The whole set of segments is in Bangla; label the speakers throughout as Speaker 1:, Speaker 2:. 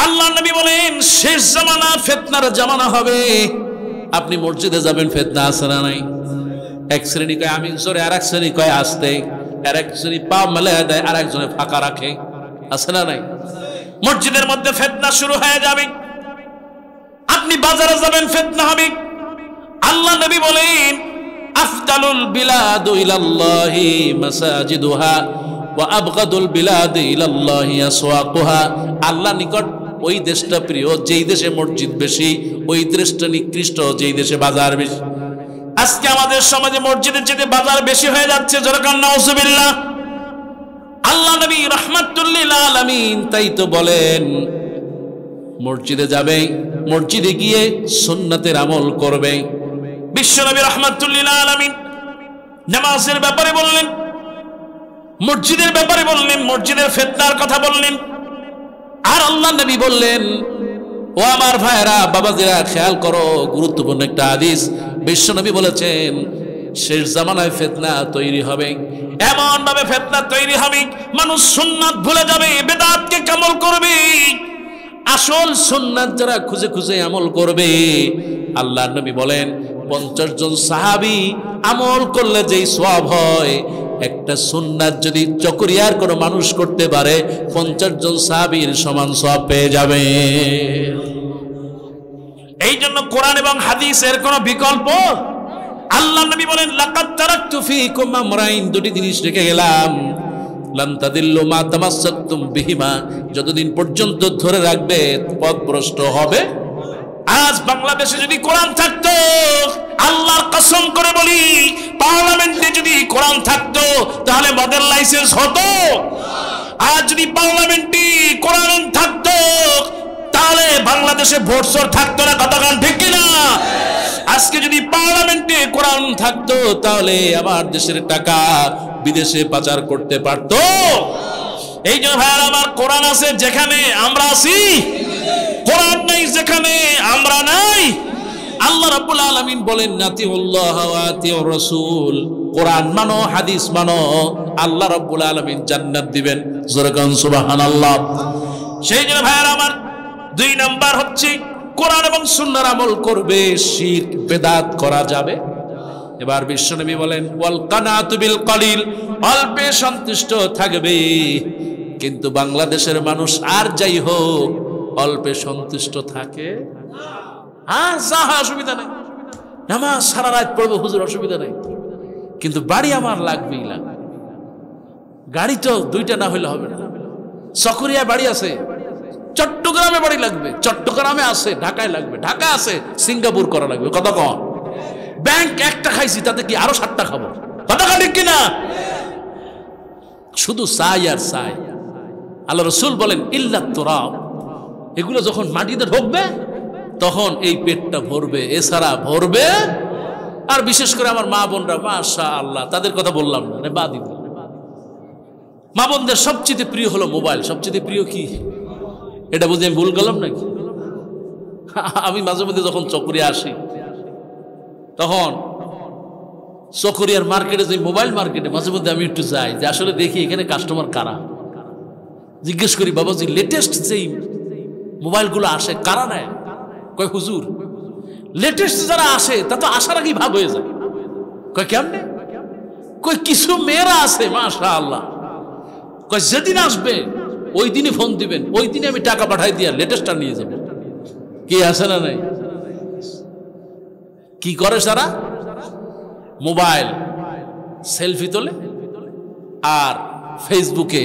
Speaker 1: আল্লাহ নবী বলেন শেষ জামানা ফিতনার জামানা হবে। আপনি মসজিদে যাবেন, ফিতনা আছে না নাই? এক শ্রেণী কয় আমিন জোরে, আর এক শ্রেণী কয় আস্তে, আর এক শ্রেণী পা মেলে দেয়, আর একজনে ফাঁকা রাখে, আছে না নাই? মসজিদের মধ্যে ফিতনা শুরু হয়ে যাবে। আপনি বাজারে যাবেন, ফিতনা হবে। আল্লাহ নবী বলেন আফদালুল বিলাদু ইলাল্লাহি মাসাজিদুহা ওয়া আবগাদুল বিলাদি ইলাল্লাহি আসওয়াকুহা। আল্লাহ নিকট ওই দেশটা প্রিয় যেই দেশে মসজিদ বেশি, ওই দেশটা নিকৃষ্ট যেই দেশে বাজার বেশি। আজকে আমাদের সমাজে মসজিদের চেয়ে বাজার বেশি হয়ে যাচ্ছে, যেরকম নাউজুবিল্লাহ। আল্লাহ নবী রাহমাতুল লিল আলামিন তাই তো বলেন মসজিদে যাবে, মসজিদে গিয়ে সুন্নাতের আমল করবে। বিশ্ব নবী রাহমাতুল লিল আলামিন নামাজের ব্যাপারে বললেন, মসজিদের ব্যাপারে বললেন, মসজিদের ফিতনার কথা বললেন। আর আল্লাহ নবী বললেন, ও আমার ভাইরা বাবাজিরা খেয়াল করো, গুরুত্বপূর্ণ একটা হাদিস। বিশ্ব নবী বলেছেন শেষ জামানায় ফিতনা তৈরি হবে, এমন ভাবে ফিতনা তৈরি হবে মানুষ সুন্নাত ভুলে যাবে, বেদাতকে আমল করবে। আসল সুন্নাত যারা খুঁজে খুঁজে আমল করবে, আল্লাহ নবী বলেন 50 জন সাহাবী আমল করলে যেই সওয়াব হয়, একটা সুন্নাত যদি চকরিয়ার কোনো মানুষ করতে পারে 50 জন সাহাবীর সমান সওয়াব পেয়ে যাবে। এই জন্য কোরআন এবং হাদিসের কোনো বিকল্প। আল্লাহ নবী বলেন লাকাদ তারাকতু ফীকুম আমরাইন, দুটি জিনিস রেখে গেলাম, লান তাদিল্লু মা তামাসসাকতুম বিহিমা, যতদিন পর্যন্ত ধরে রাখবে পথভ্রষ্ট হবে। আজ বাংলাদেশে যদি কোরআন থাকতো, আল্লাহর কসম করে বলি, পার্লামেন্টে যদি কোরআন থাকতো তাহলে মডেল লাইসেন্স হতো। আজ যদি পার্লামেন্টে কোরআন থাকতো তাহলে বাংলাদেশে ভোটসর থাকতো না, কতক্ষণ ঠিক কিনা? আজকে যদি পার্লামেন্টে কোরআন থাকতো তাহলে আমার দেশের টাকা বিদেশে পাচার করতে পারতো। এই জন্য ভাইয়ার আমার, কোরআন আছে যেখানে আমরা আছি, কোরআন নাই যেখানে আমরা নাই। আল্লাহ রাব্বুল আলামিন বলেন নাতিউল্লাহ ওয়া আতিউর রাসূল, কোরআন মানো, হাদিস মানো, আল্লাহ রাব্বুল আলামিন জান্নাত দিবেন। জোরে কোন সুবহানাল্লাহ। সেই জন্য ভাইয়ার আমার 2 নাম্বার হচ্ছে কোরআন এবং সুন্নাহর আমল করবে, শিরক বেদাত করা যাবে। এবার বিশ্বনবী বলেন ওয়াল কানাতু বিল কলিল, অল্পে সন্তুষ্ট থাকবে। কিন্তু বাংলাদেশের মানুষ আর যাই হোক অল্পে সন্তুষ্ট থাকে। হ্যাঁ, যাহা অসুবিধা নেই, নামাজ সারা রাত পড়বো হুজুর, অসুবিধা নেই, কিন্তু বাড়ি আমার লাগবেই লাগবে। গাড়ি তো 2টা না হইলে হবে না। চকরিয়া বাড়ি আছে, চট্টগ্রামে বাড়ি লাগবে, চট্টগ্রামে আছে, ঢাকায় লাগবে, ঢাকা আছে, সিঙ্গাপুর করা লাগবে, কত কম। ব্যাংক একটা খাইছি, তাতে কি আরো 7টা খাবো, কত ঠিক কিনা? শুধু চাই আর চাই। আল্লাহ রাসূল বলেন ইল্লাত তুরাব, এগুলো যখন মাটিতে ঢুকবে তখন এই পেটটা ভরবে, এছাড়া ভরবে। আর বিশেষ করে আমার মা বোনরা, মাশাআল্লাহ, তাদের কথা বললাম না, বাদই বললাম। মা বোনদের সবচেয়ে প্রিয় হলো মোবাইল। সবচেয়ে প্রিয় কি, এটা বুঝে আমি ভুল গেলাম নাকি? আমি মাঝে মধ্যে যখন চকরিয়া আসি, তখন চকরিয়ার মার্কেটে, যে মোবাইল মার্কেটে, মাঝে মধ্যে আমি একটু যাই, যে আসলে দেখি এখানে কাস্টমার কারা। জিজ্ঞেস করি বাবাজি লেটেস্ট যেই মোবাইলগুলো আসে কারা নেয়? কয় হুজুর লেটেস্ট যারা আসে তা তো আসার আগেই ভাগ হয়ে যায়। কয় কেমনে? কই কিছু মেয়েরা আছে মাশাআল্লাহ, কয় যেদিন আসবে ওই দিনই ফোন দিবেন, ওই দিনে আমি টাকা পাঠাই দিয়া লেটেস্টটা নিয়ে যাব। কি আছে না নাই? কি করে সারা মোবাইল সেলফি তোলে আর ফেসবুকে,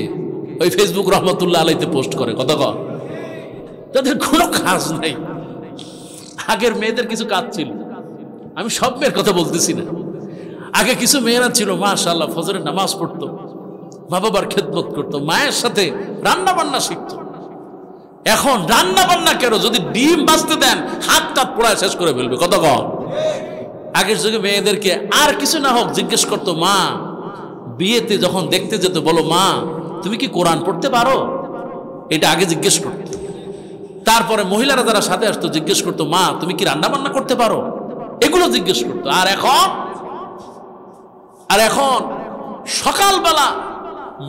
Speaker 1: ওই ফেসবুক রহমতুল্লাহ আলাইতে পোস্ট করে, কত কম। তাদের কোনো কাজ নাই। আগের মেয়েদের কিছু কাজ ছিল, আমি সব মেয়ের কথা বলতেছি না। আগে কিছু মেয়েরা ছিল মাশাআল্লাহ, ফজরের নামাজ পড়তো, মা বাবার খেদমত করতো, মায়ের সাথে রান্না বান্না শিখতো। এখন রান্না বান্না কেন, যদি ডিম বাজতে দেন হাত টাত পোড়ায় শেষ করে ফেলবে, কত কম। আগের যুগে মেয়েদেরকে আর কিছু না হোক জিজ্ঞেস করতো, মা বিয়েতে যখন দেখতে যেত, বলো মা তুমি কি কোরআন পড়তে পারো, এটা আগে জিজ্ঞেস করতো। তারপরে মহিলারা যারা সাথে আসতো জিজ্ঞেস করতো, মা তুমি কি রান্না বান্না করতে পারো, এগুলো জিজ্ঞেস করতো। আর এখন সকালবেলা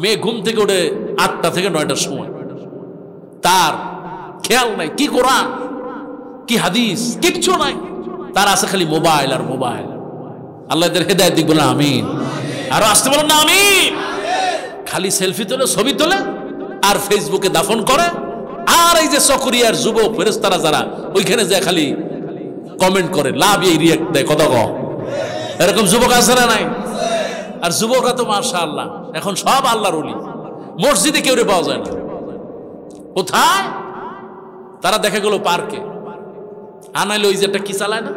Speaker 1: মেয়ে ঘুম থেকে ওঠে 8টা থেকে 9টার সময়, তার খেয়াল নাই কি কোরআন কি হাদিস কিচ্ছু নাই, তার আছে খালি মোবাইল আর মোবাইল। আল্লাহ এদের হেদায়েত দিক বলে আমিন, আরো আসতে বলেন না আমিন। খালি সেলফি তোলে, ছবি তোলে আর ফেসবুকে দাফন করে। আর এই যে চকরিয়ার যুবক ফেরেশতারা যারা ওইখানে যায় খালি কমেন্ট করে, লাভ এই রিয়েক্ট দেয়, কথা কও। এরকম যুবক আছে না নাই? আর যুবকরা তো মাশাআল্লাহ এখন সব আল্লাহর ওলি, মসজিদে কেউ পাওয়া যায় না। কোথায়? তারা দেখা গেল পার্কে, আনাইলে ওই যে একটা কি চালায় না,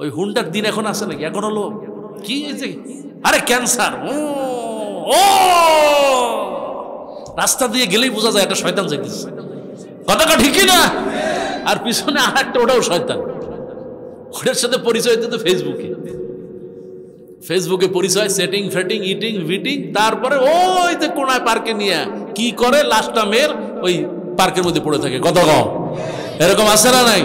Speaker 1: ওই হুন্ডার দিন এখন আছে নাকি? এখন হলো কি হয়েছে, আরে ক্যান্সার। ও রাস্তা দিয়ে গেলেই বোঝা যায় একটা শয়তান যাইতেছে, কথাটা ঠিকই না? আর পিছনে আর একটা, ওটাও শয়তান। ওটার সাথে পরিচয় হইতে তো ফেসবুকে, ফেসবুকে পরিচয়, সেটিং ফেটিং ইটিং ভিটিং, তারপরে ওই যে কোনায় পার্কে নিয়ে কি করে, লাস্টটা মেয়ের ওই পার্কের মধ্যে পড়ে থাকে, কথা কও। এরকম আছে না নাই?